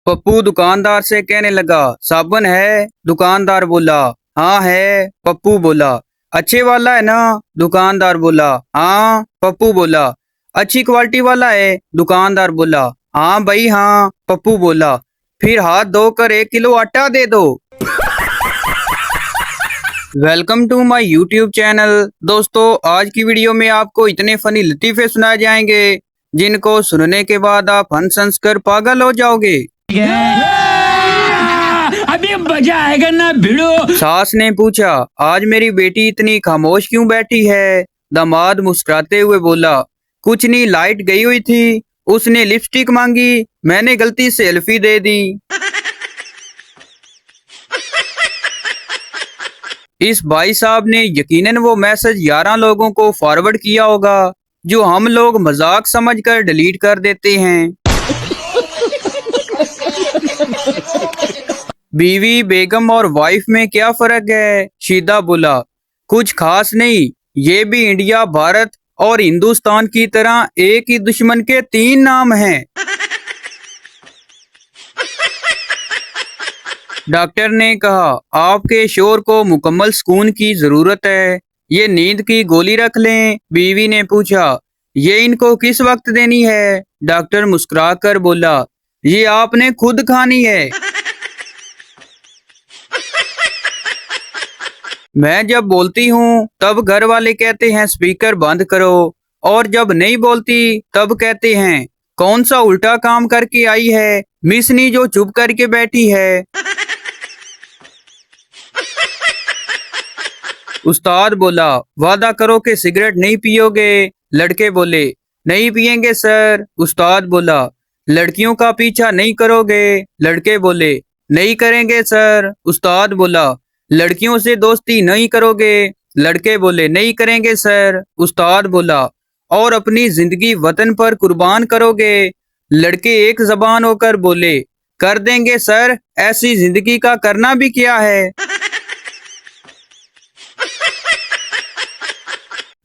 पप्पू दुकानदार से कहने लगा, साबुन है? दुकानदार बोला, हाँ है। पप्पू बोला, अच्छे वाला है ना? दुकानदार बोला, हाँ। पप्पू बोला, अच्छी क्वालिटी वाला है? दुकानदार बोला, हाँ भाई हाँ। पप्पू बोला, फिर हाथ धोकर 1 किलो आटा दे दो। Welcome to my YouTube channel. दोस्तों, आज की वीडियो में आपको इतने फनी लतीफे सुनाए जाएंगे जिनको सुनने के बाद आप हंस हंस कर पागल हो जाओगे। अभी मजा आएगा ना भिड़ो। सास ने पूछा, आज मेरी बेटी इतनी खामोश क्यों बैठी है? दामाद मुस्कुराते हुए बोला, कुछ नहीं, लाइट गई हुई थी, उसने लिपस्टिक मांगी, मैंने गलती से सेल्फी दे दी। इस भाई साहब ने यकीनन वो मैसेज 11 लोगों को फॉरवर्ड किया होगा जो हम लोग मजाक समझकर डिलीट कर देते हैं। बीवी, बेगम और वाइफ में क्या फर्क है? शीदा बोला, कुछ खास नहीं, ये भी इंडिया, भारत और हिंदुस्तान की तरह एक ही दुश्मन के 3 नाम हैं। डॉक्टर ने कहा, आपके शोर को मुकम्मल सुकून की जरूरत है, ये नींद की गोली रख लें। बीवी ने पूछा, ये इनको किस वक्त देनी है? डॉक्टर मुस्कुराकर बोला, ये आपने खुद खानी है। मैं जब बोलती हूँ तब घर वाले कहते हैं स्पीकर बंद करो, और जब नहीं बोलती तब कहते हैं कौन सा उल्टा काम करके आई है मिसनी जो चुप करके बैठी है। उस्ताद बोला, वादा करो कि सिगरेट नहीं पियोगे। लड़के बोले, नहीं पिएंगे सर। उस्ताद बोला, लड़कियों का पीछा नहीं करोगे? लड़के बोले, नहीं करेंगे सर। उस्ताद बोला, लड़कियों से दोस्ती नहीं करोगे? लड़के बोले, नहीं करेंगे सर। उस्ताद बोला, और अपनी जिंदगी वतन पर कुर्बान करोगे? लड़के एक जबान होकर बोले, कर देंगे सर, ऐसी जिंदगी का करना भी क्या है।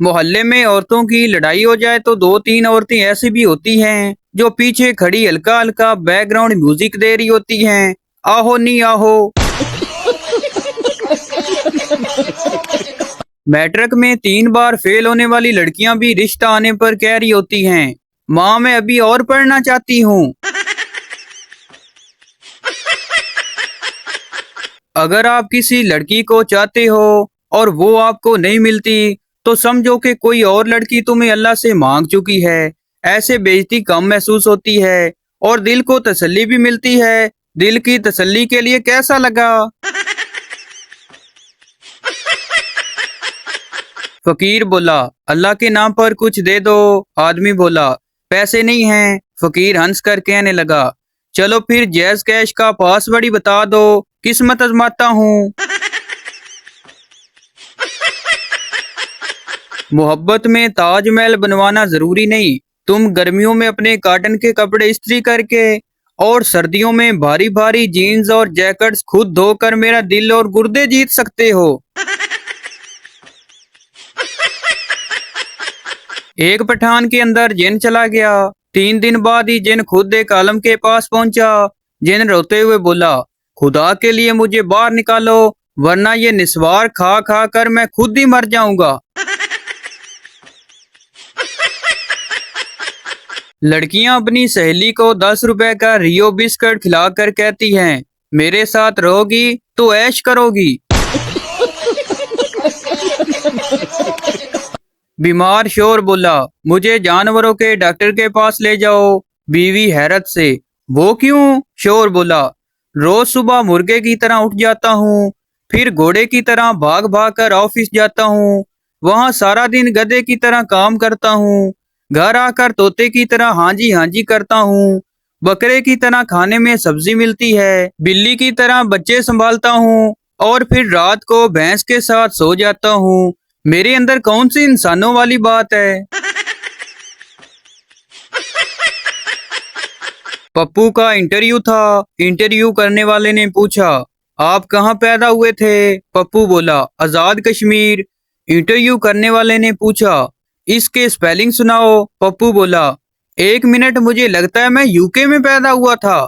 मोहल्ले में औरतों की लड़ाई हो जाए तो 2-3 औरतें ऐसी भी होती हैं जो पीछे खड़ी हल्का हल्का बैकग्राउंड म्यूजिक दे रही होती हैं, आहो नी आहो। मैट्रिक में 3 बार फेल होने वाली लड़कियां भी रिश्ता आने पर कह रही होती हैं, माँ मैं अभी और पढ़ना चाहती हूँ। अगर आप किसी लड़की को चाहते हो और वो आपको नहीं मिलती तो समझो कि कोई और लड़की तुम्हें अल्लाह से मांग चुकी है। ऐसे बेइज्जती कम महसूस होती है और दिल को तसल्ली भी मिलती है। दिल की तसल्ली के लिए कैसा लगा? फकीर बोला, अल्लाह के नाम पर कुछ दे दो। आदमी बोला, पैसे नहीं हैं। फकीर हंस कर कहने लगा, चलो फिर जैज कैश का पासवर्ड ही बता दो, किस्मत आजमाता हूँ। मोहब्बत में ताजमहल बनवाना जरूरी नहीं, तुम गर्मियों में अपने कॉटन के कपड़े इस्त्री करके और सर्दियों में भारी भारी जीन्स और जैकेट्स खुद धोकर मेरा दिल और गुर्दे जीत सकते हो। एक पठान के अंदर जिन चला गया। 3 दिन बाद ही जिन खुद एक आलम के पास पहुंचा। जिन रोते हुए बोला, खुदा के लिए मुझे बाहर निकालो, वरना ये निस्वार खा खा कर मैं खुद ही मर जाऊंगा। लड़कियां अपनी सहेली को 10 रुपए का रियो बिस्किट खिलाकर कहती हैं, मेरे साथ रहोगी तो ऐश करोगी। बीमार शोर बोला, मुझे जानवरों के डॉक्टर के पास ले जाओ। बीवी हैरत से, वो क्यों? शोर बोला, रोज सुबह मुर्गे की तरह उठ जाता हूँ, फिर घोड़े की तरह भाग भाग कर ऑफिस जाता हूँ, वहाँ सारा दिन गधे की तरह काम करता हूँ, घर आकर तोते की तरह हाँ जी करता हूँ, बकरे की तरह खाने में सब्जी मिलती है, बिल्ली की तरह बच्चे संभालता हूँ, और फिर रात को भैंस के साथ सो जाता हूँ। मेरे अंदर कौन सी इंसानों वाली बात है? पप्पू का इंटरव्यू था। इंटरव्यू करने वाले ने पूछा, आप कहाँ पैदा हुए थे? पप्पू बोला, आजाद कश्मीर। इंटरव्यू करने वाले ने पूछा, इसके स्पेलिंग सुनाओ। पप्पू बोला, 1 मिनट, मुझे लगता है मैं यूके में पैदा हुआ था।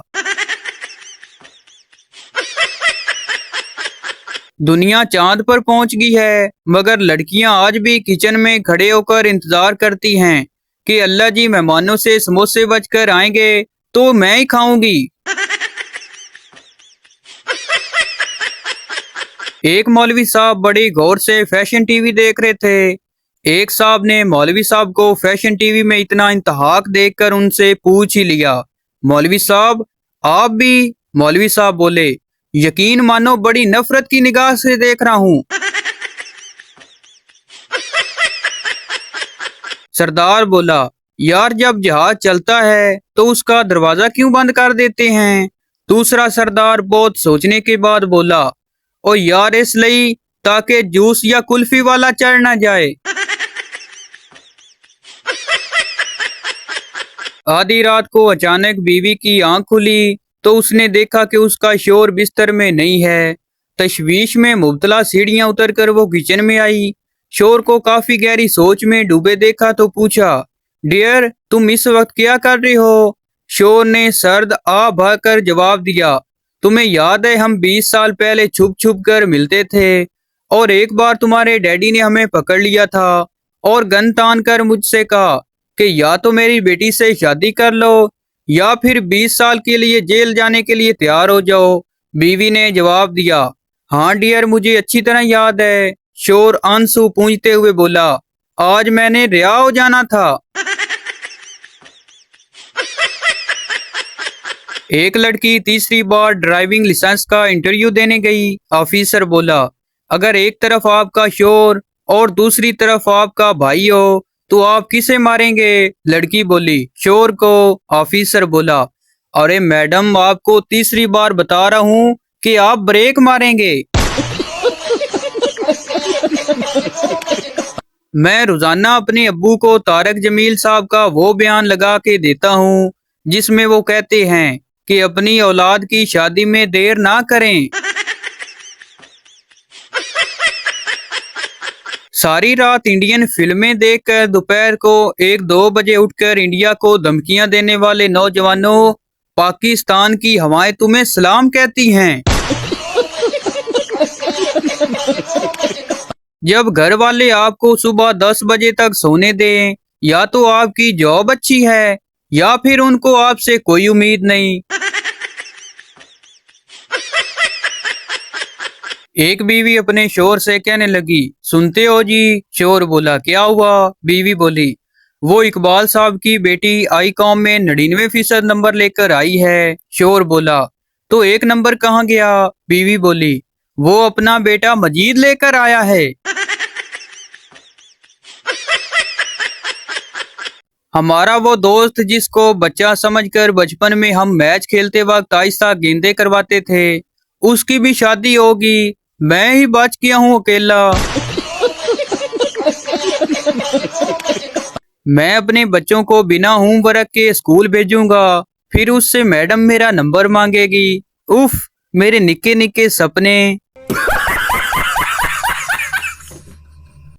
दुनिया चांद पर पहुंच गई है, मगर लड़कियां आज भी किचन में खड़े होकर इंतजार करती हैं कि अल्लाह जी मेहमानों से समोसे बचकर आएंगे तो मैं ही खाऊंगी। एक मौलवी साहब बड़ी गौर से फैशन टीवी देख रहे थे। एक साहब ने मौलवी साहब को फैशन टीवी में इतना इंतहाक देखकर उनसे पूछ ही लिया, मौलवी साहब आप भी? मौलवी साहब बोले, यकीन मानो बड़ी नफरत की निगाह से देख रहा हूँ। सरदार बोला, यार जब जहाज चलता है तो उसका दरवाजा क्यों बंद कर देते हैं? दूसरा सरदार बहुत सोचने के बाद बोला, ओ यार इसलिए ताकि जूस या कुल्फी वाला चढ़ ना जाए। आधी रात को अचानक बीवी की आंख खुली तो उसने देखा कि उसका शोर बिस्तर में नहीं है। तशवीश में मुब्तला सीढ़ियां उतरकर वो किचन में आई। शोर को काफी गहरी सोच में डूबे देखा तो पूछा, डियर तुम इस वक्त क्या कर रही हो? शोर ने सर्द आ भरकर जवाब दिया, तुम्हें याद है हम 20 साल पहले छुप छुप कर मिलते थे और एक बार तुम्हारे डैडी ने हमें पकड़ लिया था और गन तान कर मुझसे कहा कि या तो मेरी बेटी से शादी कर लो या फिर 20 साल के लिए जेल जाने के लिए तैयार हो जाओ। बीवी ने जवाब दिया, हाँ डियर मुझे अच्छी तरह याद है। शोर आंसू पूंझते हुए बोला, आज मैंने रिहा हो जाना था। एक लड़की तीसरी बार ड्राइविंग लाइसेंस का इंटरव्यू देने गई। ऑफिसर बोला, अगर एक तरफ आपका शोर और दूसरी तरफ आपका भाई हो तो आप किसे मारेंगे? लड़की बोली, शोर को। ऑफिसर बोला, अरे मैडम आपको तीसरी बार बता रहा हूँ कि आप ब्रेक मारेंगे। मैं रोजाना अपने अब्बू को तारक जमील साहब का वो बयान लगा के देता हूँ जिसमें वो कहते हैं कि अपनी औलाद की शादी में देर ना करें। सारी रात इंडियन फिल्में देखकर दोपहर को 1-2 बजे उठकर इंडिया को धमकियां देने वाले नौजवानों, पाकिस्तान की हवाएं तुम्हें सलाम कहती हैं। जब घर वाले आपको सुबह 10 बजे तक सोने दें, या तो आपकी जॉब अच्छी है या फिर उनको आपसे कोई उम्मीद नहीं। एक बीवी अपने शोहर से कहने लगी, सुनते हो जी? शोहर बोला, क्या हुआ? बीवी बोली, वो इकबाल साहब की बेटी आईकॉम में 99% नंबर लेकर आई है। शोहर बोला, तो 1 नंबर कहाँ गया? बीवी बोली, वो अपना बेटा मजीद लेकर आया है। हमारा वो दोस्त जिसको बच्चा समझकर बचपन में हम मैच खेलते वक्त आहिस्ता गेंदे करवाते थे, उसकी भी शादी होगी। मैं ही बच गया हूँ अकेला। मैं अपने बच्चों को बिना होमवर्क के स्कूल भेजूंगा, फिर उससे मैडम मेरा नंबर मांगेगी। उफ, मेरे निक्के निक्के सपने।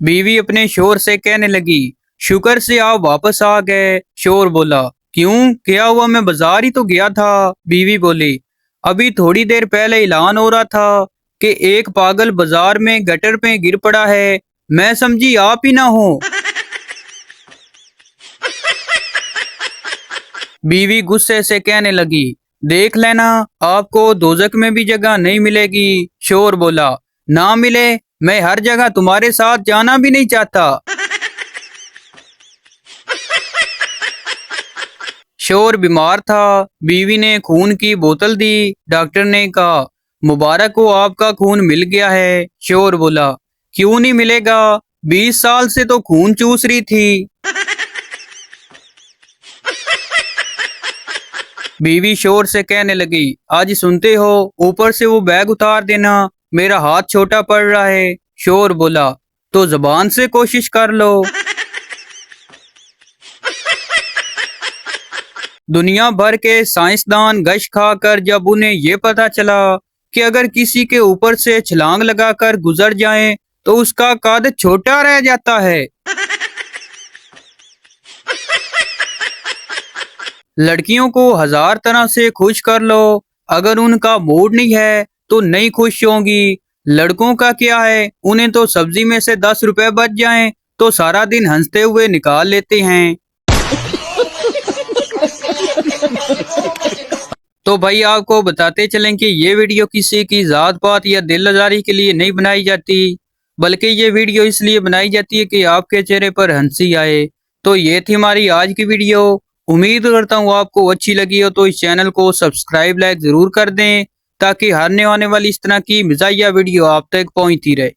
बीवी अपने शोहर से कहने लगी, शुक्र से आप वापस आ गए। शोहर बोला, क्यों, क्या हुआ? मैं बाजार ही तो गया था। बीवी बोली, अभी थोड़ी देर पहले ऐलान हो रहा था कि एक पागल बाजार में गटर पे गिर पड़ा है, मैं समझी आप ही ना हो। बीवी गुस्से से कहने लगी, देख लेना आपको दोजक में भी जगह नहीं मिलेगी। शोहर बोला, ना मिले, मैं हर जगह तुम्हारे साथ जाना भी नहीं चाहता। शोहर बीमार था। बीवी ने खून की बोतल दी। डॉक्टर ने कहा, मुबारक हो आपका खून मिल गया है। शोहर बोला, क्यों नहीं मिलेगा? 20 साल से तो खून चूस रही थी। बीवी शोहर से कहने लगी, आज सुनते हो, ऊपर से वो बैग उतार देना, मेरा हाथ छोटा पड़ रहा है। शोहर बोला, तो जबान से कोशिश कर लो। दुनिया भर के साइंसदान गश खाकर जब उन्हें ये पता चला कि अगर किसी के ऊपर से छलांग लगाकर गुजर जाएं तो उसका कद छोटा रह जाता है। लड़कियों को 1000 तरह से खुश कर लो, अगर उनका मूड नहीं है तो नहीं खुश होंगी। लड़कों का क्या है, उन्हें तो सब्जी में से 10 रुपए बच जाएं तो सारा दिन हंसते हुए निकाल लेते हैं। तो भाई आपको बताते चलें कि ये वीडियो किसी की जात पात या दिल आजारी के लिए नहीं बनाई जाती, बल्कि ये वीडियो इसलिए बनाई जाती है कि आपके चेहरे पर हंसी आए। तो ये थी हमारी आज की वीडियो। उम्मीद करता हूँ आपको अच्छी लगी हो, तो इस चैनल को सब्सक्राइब लाइक जरूर कर दें ताकि हर आने वाली इस तरह की मज़ाहिया वीडियो आप तक पहुँचती रहे।